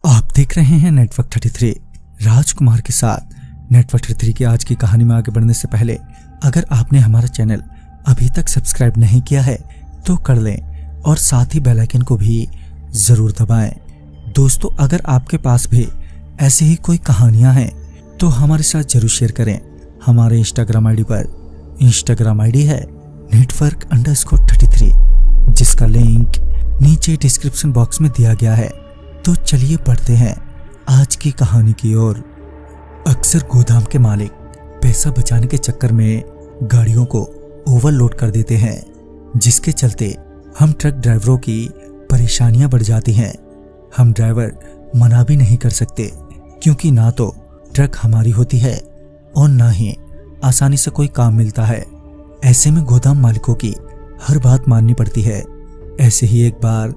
आप देख रहे हैं नेटवर्क 33 राजकुमार के साथ। नेटवर्क 33 की आज की कहानी में आगे बढ़ने से पहले अगर आपने हमारा चैनल अभी तक सब्सक्राइब नहीं किया है तो कर लें और साथ ही बेल आइकन को भी जरूर दबाएं। दोस्तों, अगर आपके पास भी ऐसी ही कोई कहानियां हैं तो हमारे साथ जरूर शेयर करें। हमारे इंस्टाग्राम आईडी पर इंस्टाग्राम आईडी है network_33 जिसका लिंक नीचे डिस्क्रिप्शन बॉक्स में दिया गया है। तो चलिए पढ़ते हैं आज की कहानी की ओर। अक्सर गोदाम के मालिक पैसा बचाने के चक्कर में गाड़ियों को ओवरलोड कर देते हैं, जिसके चलते हम ट्रक ड्राइवरों की परेशानियां बढ़ जाती हैं। हम ड्राइवर मना भी नहीं कर सकते क्योंकि ना तो ट्रक हमारी होती है और ना ही आसानी से कोई काम मिलता है। ऐसे में गोदाम मालिकों की हर बात माननी पड़ती है। ऐसे ही एक बार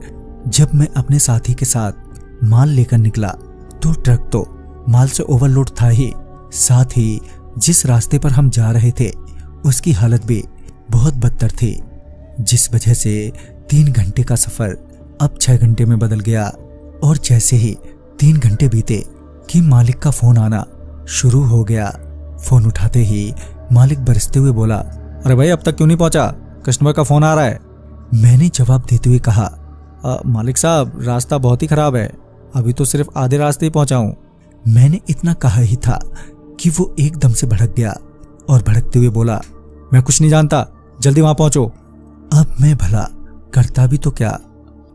जब मैं अपने साथी के साथ माल लेकर निकला तो ट्रक तो माल से ओवरलोड था ही, साथ ही जिस रास्ते पर हम जा रहे थे उसकी हालत भी बहुत बदतर थी, जिस वजह से 3 घंटे का सफर अब 6 घंटे में बदल गया। और जैसे ही 3 घंटे बीते कि मालिक का फोन आना शुरू हो गया। फोन उठाते ही मालिक बरसते हुए बोला, अरे भाई, अब तक क्यों नहीं पहुंचा? कस्टमर का फोन आ रहा है। मैंने जवाब देते हुए कहा, मालिक साहब, रास्ता बहुत ही खराब है, अभी तो सिर्फ आधे रास्ते ही पहुंचा हूं। मैंने इतना कहा ही था कि वो एकदम से भड़क गया और भड़कते हुए बोला, मैं कुछ नहीं जानता, जल्दी वहां पहुंचो। अब मैं भला करता भी तो क्या,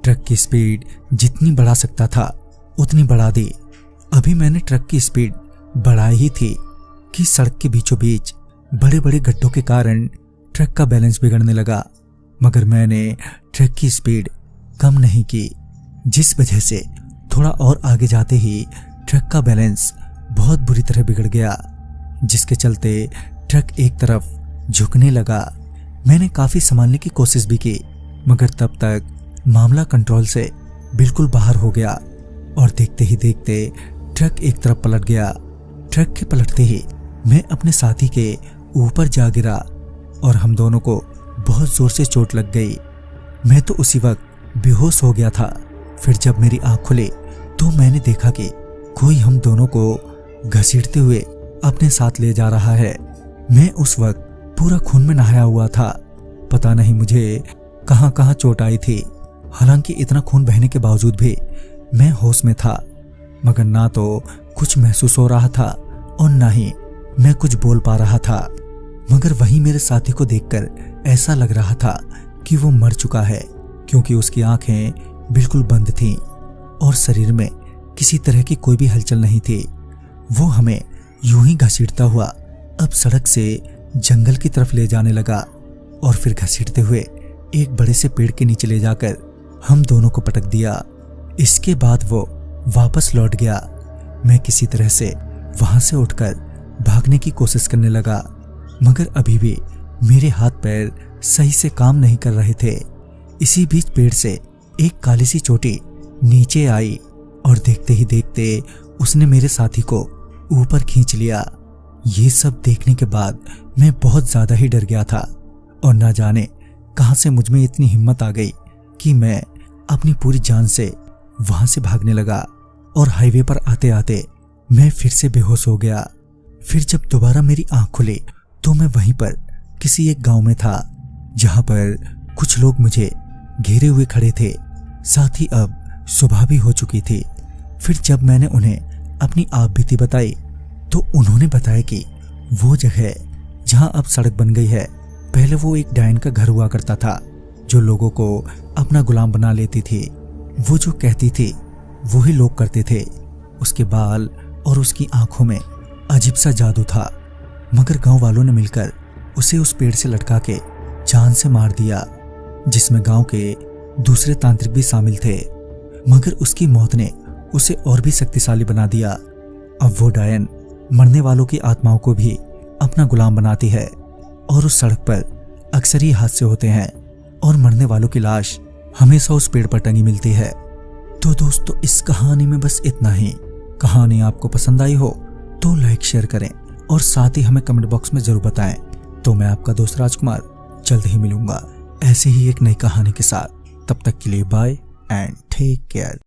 ट्रक की स्पीड जितनी बढ़ा सकता था उतनी बढ़ा दी। अभी मैंने ट्रक की स्पीड बढ़ाई ही थी कि सड़क के बीचों बीच बड़े बड़े गड्ढों के कारण ट्रक का बैलेंस बिगड़ने लगा, मगर मैंने ट्रक की स्पीड कम नहीं की, जिस वजह से थोड़ा और आगे जाते ही ट्रक का बैलेंस बहुत बुरी तरह बिगड़ गया, जिसके चलते ट्रक एक तरफ झुकने लगा। मैंने काफी संभालने की कोशिश भी की, मगर तब तक मामला कंट्रोल से बिल्कुल बाहर हो गया और देखते ही देखते ट्रक एक तरफ पलट गया। ट्रक के पलटते ही मैं अपने साथी के ऊपर जा गिरा और हम दोनों को बहुत जोर से चोट लग गई। मैं तो उसी वक्त बेहोश हो गया था। फिर जब मेरी आंख खुली तो मैंने देखा कि कोई हम दोनों को घसीटते हुए अपने साथ ले जा रहा है। मैं उस वक्त पूरा खून में नहाया हुआ था। पता नहीं मुझे कहां कहां चोट आई थी। हालांकि इतना खून बहने के बावजूद भी मैं होश में था, मगर ना तो कुछ महसूस हो रहा था और ना ही मैं कुछ बोल पा रहा था। मगर वहीं मेरे साथी को देखकर ऐसा लग रहा था कि वो मर चुका है, क्योंकि उसकी आंखें बिल्कुल बंद थीं और शरीर में किसी तरह की कोई भी हलचल नहीं थी। वो हमें यूं ही घसीटता हुआ अब सड़क से जंगल की तरफ ले जाने लगा और फिर घसीटते हुए एक बड़े से पेड़ के नीचे ले जाकर हम दोनों को पटक दिया। इसके बाद वो वापस लौट गया। मैं किसी तरह से वहां से उठकर भागने की कोशिश करने लगा, मगर अभी भी मेरे हाथ पैर सही से काम नहीं कर रहे थे। इसी बीच पेड़ से एक काली सी चोटी नीचे आई और देखते ही देखते उसने मेरे साथी को ऊपर खींच लिया। ये सब देखने के बाद मैं बहुत ज्यादा ही डर गया था और ना जाने कहां से मुझ में इतनी हिम्मत आ गई कि मैं अपनी पूरी जान से वहां से भागने लगा और हाईवे पर आते आते मैं फिर से बेहोश हो गया। फिर जब दोबारा मेरी आंख खुली तो मैं वहीं पर किसी एक गांव में था, जहां पर कुछ लोग मुझे घेरे हुए खड़े थे। साथ ही अब सुबह भी हो चुकी थी। फिर जब मैंने उन्हें अपनी आप बीती बताई तो उन्होंने बताया कि वो जगह जहां अब सड़क बन गई है, पहले वो एक डायन का घर हुआ करता था, जो लोगों को अपना गुलाम बना लेती थी। वो जो कहती थी वो ही लोग करते थे। उसके बाल और उसकी आंखों में अजीब सा जादू था, मगर गांव वालों ने मिलकर उसे उस पेड़ से लटका के जान से मार दिया, जिसमें गांव के दूसरे तांत्रिक भी शामिल थे। मगर उसकी मौत ने उसे और भी शक्तिशाली बना दिया। अब वो डायन मरने वालों की आत्माओं को भी अपना गुलाम बनाती है और उस सड़क पर अक्सर ही हादसे होते हैं और मरने वालों की लाश हमेशा उस पेड़ पर टंगी मिलती है। तो दोस्तों, इस कहानी में बस इतना ही। कहानी आपको पसंद आई हो तो लाइक शेयर करें और साथ ही हमें कमेंट बॉक्स में जरूर बताएं। तो मैं आपका दोस्त राजकुमार जल्द ही मिलूंगा ऐसे ही एक नई कहानी के साथ। तब तक के लिए बाय एंड टेक केयर।